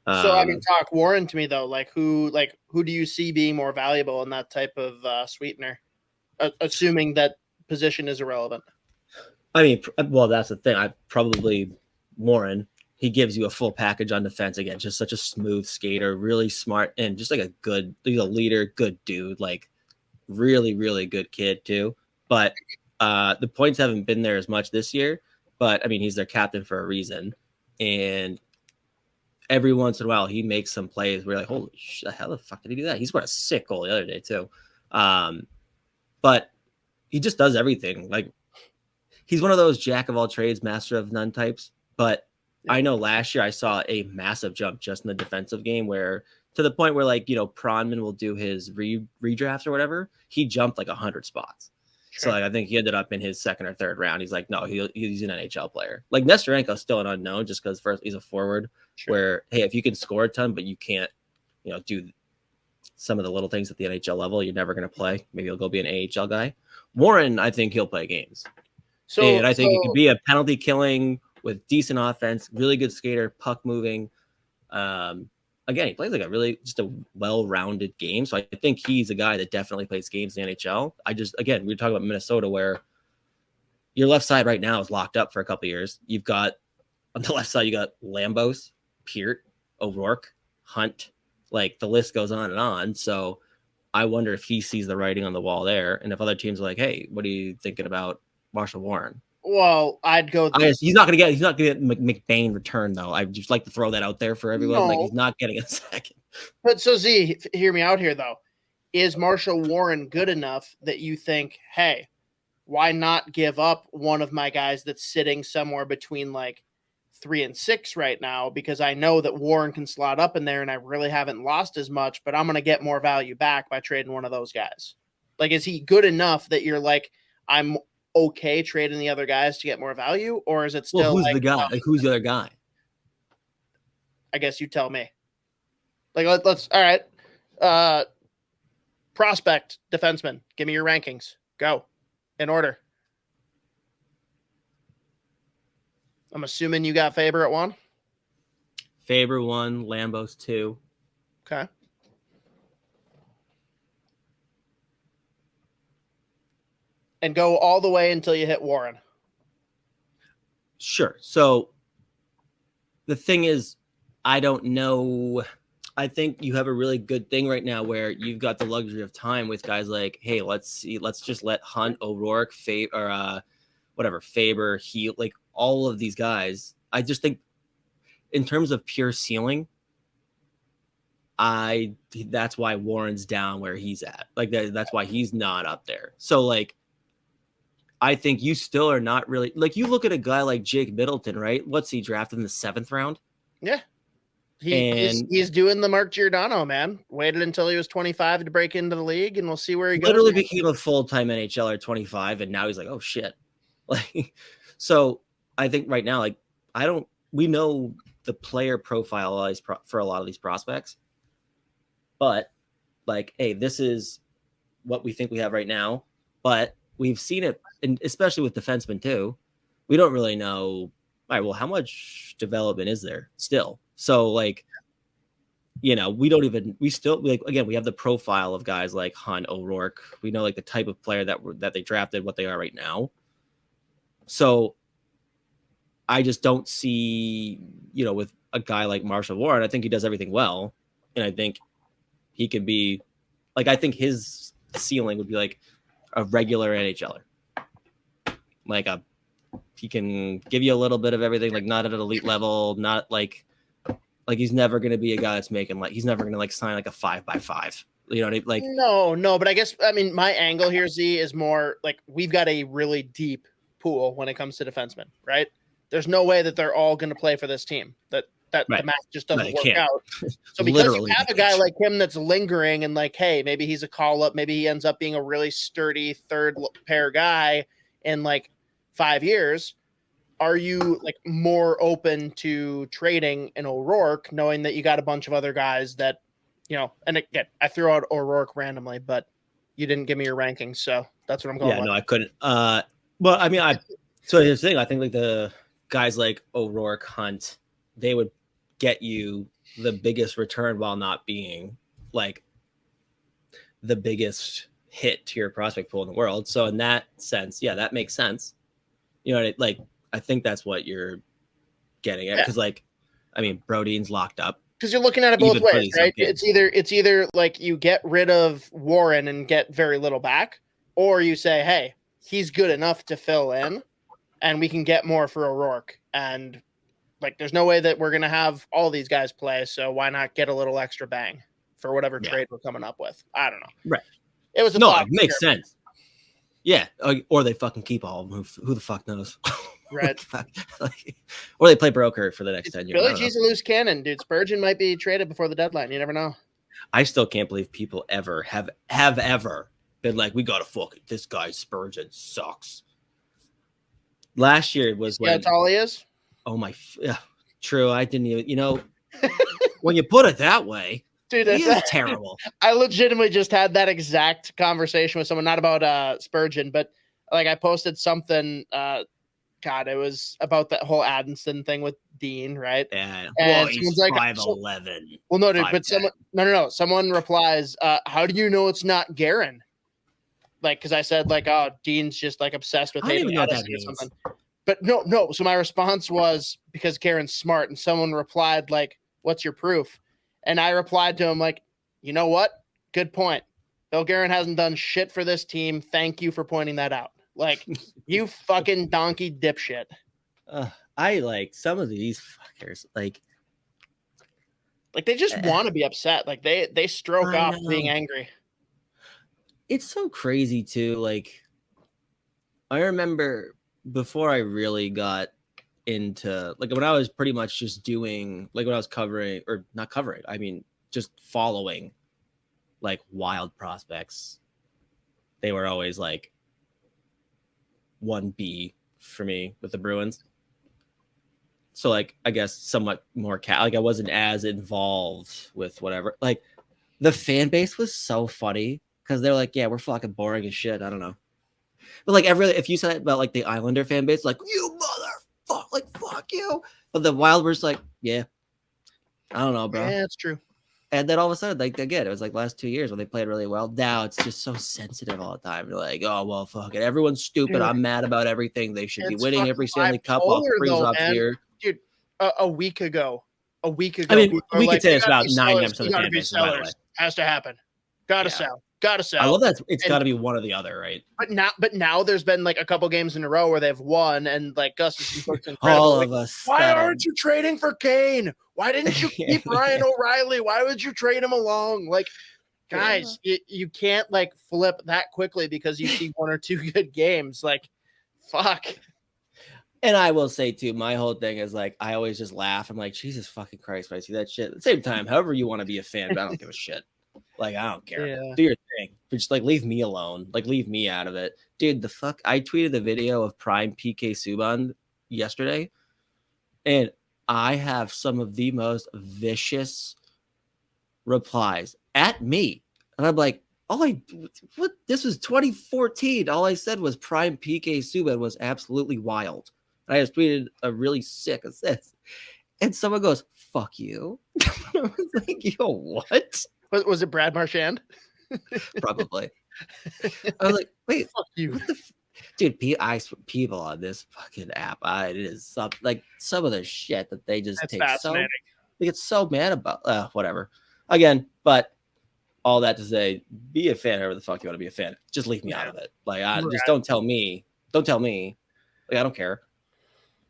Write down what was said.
So I mean, talk Warren to me though. Who do you see being more valuable in that type of sweetener? Assuming that position is irrelevant. I mean, well, that's the thing. I probably Warren. He gives you a full package on defense again. Just such a smooth skater, really smart, and just like he's a leader, good dude. Like really, really good kid too. But the points haven't been there as much this year. But I mean, he's their captain for a reason, and every once in a while he makes some plays where you're like, holy shit, how the fuck did he do that? He scored a sick goal the other day too. But he just does everything. Like he's one of those jack of all trades, master of none types. But I know last year I saw a massive jump just in the defensive game where to the point where like, Pronman will do his redraft or whatever. He jumped like 100 spots. Sure. So like, I think he ended up in his second or third round. He's like, no, he's an NHL player. Like Nestorenko's still an unknown just because first he's a forward where, hey, if you can score a ton, but you can't, do some of the little things at the NHL level, you're never going to play. Maybe he'll go be an AHL guy. Warren, I think he'll play games. And I think it could be a penalty killing with decent offense, really good skater, puck moving. Again, he plays like just a well-rounded game. So I think he's a guy that definitely plays games in the NHL. We were talking about Minnesota where your left side right now is locked up for a couple of years. You've got on the left side, you got Lambos, Peart, O'Rourke, Hunt. Like the list goes on and on. So I wonder if he sees the writing on the wall there. And if other teams are like, hey, what are you thinking about Marshall Warren? Well, I'd go. He's not going to get McBain return though. I just like to throw that out there for everyone. No. Like he's not getting a second. But so Z, hear me out here though. Is Marshall Warren good enough that you think, hey, why not give up one of my guys that's sitting somewhere between like 3 and 6 right now? Because I know that Warren can slot up in there, and I really haven't lost as much. But I'm going to get more value back by trading one of those guys. Like, is he good enough that you're like, I'm okay trading the other guys to get more value, or is it still who's the guy? Like who's the other guy? I guess you tell me. Like let's all right. Prospect defenseman. Give me your rankings. Go in order. I'm assuming you got Faber at 1. Faber 1, Lambos 2. Okay. And go all the way until you hit Warren. Sure. So the thing is, I don't know. I think you have a really good thing right now where you've got the luxury of time with guys like, hey, let's just let Hunt, O'Rourke, Faber, Heal, like all of these guys. I just think in terms of pure ceiling, that's why Warren's down where he's at. Like that's why he's not up there. So like, I think you still are not really like you look at a guy like Jake Middleton, right? What's he drafted in the 7th round? Yeah. He's doing the Mark Giordano, man. Waited until he was 25 to break into the league, and we'll see where he goes. Literally became a full-time NHLer at 25, and now he's like, oh shit. Like, so I think right now, like, we know the player profile for a lot of these prospects, but like, hey, this is what we think we have right now, but we've seen it, and especially with defensemen too. We don't really know. All right, well, how much development is there still? So, like, we still, like, again, we have the profile of guys like Hunt, O'Rourke. We know, like, the type of player that they drafted, what they are right now. So, I just don't see, with a guy like Marshall Warren, I think he does everything well. And I think he could be, like, I think his ceiling would be, like, a regular NHLer. Like, he can give you a little bit of everything, like, not at an elite level, not, like he's never going to be a guy that's making, like, he's never going to, like, sign, like, a 5x5. You know what I mean? Like, no, but I guess, I mean, my angle here, Z, is more, like, we've got a really deep pool when it comes to defensemen, right? There's no way that they're all going to play for this team. That right. The math just doesn't work out. So because you have a guy like him that's lingering and like, hey, maybe he's a call-up, maybe he ends up being a really sturdy third pair guy in, like, 5 years, are you like more open to trading an O'Rourke, knowing that you got a bunch of other guys that, and again, I threw out O'Rourke randomly, but you didn't give me your rankings. So that's what I'm going with. No, I couldn't. Well, I mean, so here's the thing. I think like the guys like O'Rourke, Hunt, they would get you the biggest return while not being like the biggest hit to your prospect pool in the world. So in that sense, yeah, that makes sense. You know, like I think that's what you're getting at, because like, I mean, Brodeen's locked up. Because you're looking at it both ways, right? It's either like you get rid of Warren and get very little back, or you say, hey, he's good enough to fill in, and we can get more for O'Rourke. And like, there's no way that we're gonna have all these guys play, so why not get a little extra bang for whatever trade we're coming up with? I don't know. Right. It was it makes sense. Yeah, or they fucking keep all of them. Who the fuck knows? Right. Or they play broker for the next 10 years. Billy G's a loose cannon, dude. Spurgeon might be traded before the deadline. You never know. I still can't believe people ever have ever been like, we gotta fuck it. This guy Spurgeon sucks. Last year was when. That's all he is. Oh my, yeah, true. I didn't even, when you put it that way, dude, he is terrible. I legitimately just had that exact conversation with someone, not about Spurgeon, but like I posted something. God, it was about that whole Addison thing with Dean, right? Yeah. And he's like 5'11". Well, no, dude, but someone replies, how do you know it's not Guerin? Like, because I said, like, oh, Dean's just like obsessed with hating Addison or something. But no. So my response was, because Guerin's smart, and someone replied, like, what's your proof? And I replied to him, like, you know what? Good point. Bill Guerin hasn't done shit for this team. Thank you for pointing that out. Like, you fucking donkey dipshit. I like some of these fuckers. Like they just want to be upset. Like they stroke off being angry. It's so crazy too. Like, I remember before I really got into, like, when I was pretty much just doing, like, when I was covering, or not covering, I mean, just following like wild prospects, they were always like 1B for me with the Bruins. So like, I guess somewhat more like I wasn't as involved with whatever. Like, the fan base was so funny because they're like, yeah, we're fucking boring as shit. I don't know. But like, if you said about like the Islander fan base, like, you motherfucker, like, fuck you. But the Wild were just like, yeah, I don't know, bro. Yeah, that's true. And then all of a sudden, like, again, it was like last 2 years when they played really well. Now it's just so sensitive all the time. You're like, oh, well, fuck it. Everyone's stupid. Dude, I'm mad about everything. They should be winning every Stanley Cup while freeze off here. Dude, a week ago. I mean, we could say it's about 9% of the fan base, by the way. Has to happen. Gotta sell. I love that. It's got to be one or the other, right? But now there's been like a couple games in a row where they've won, and like Gus is all of us. Why aren't you trading for Kane? Why didn't you keep Ryan O'Reilly? Why would you trade him along? Like, guys, you can't like flip that quickly because you see one or two good games. Like, fuck. And I will say too, my whole thing is like, I always just laugh. I'm like, Jesus fucking Christ, when I see that shit. At the same time, however you want to be a fan, but I don't give a shit. Like, I don't care. Yeah. Do your thing. But just like, leave me alone. Like, leave me out of it. Dude, the fuck? I tweeted the video of Prime PK Subban yesterday, and I have some of the most vicious replies at me. And I'm like, what? This was 2014. All I said was Prime PK Subban was absolutely wild. And I just tweeted a really sick assist. And someone goes, fuck you. I was like, yo, what? Was it Brad Marchand? Probably. I was like, wait, fuck you. What the dude, people on this fucking app, it is some of the shit that they just take they get so mad about. Whatever. Again, but all that to say, be a fan whoever the fuck you want to be a fan. Just leave me out of it. Like, just don't tell me. Like, I don't care.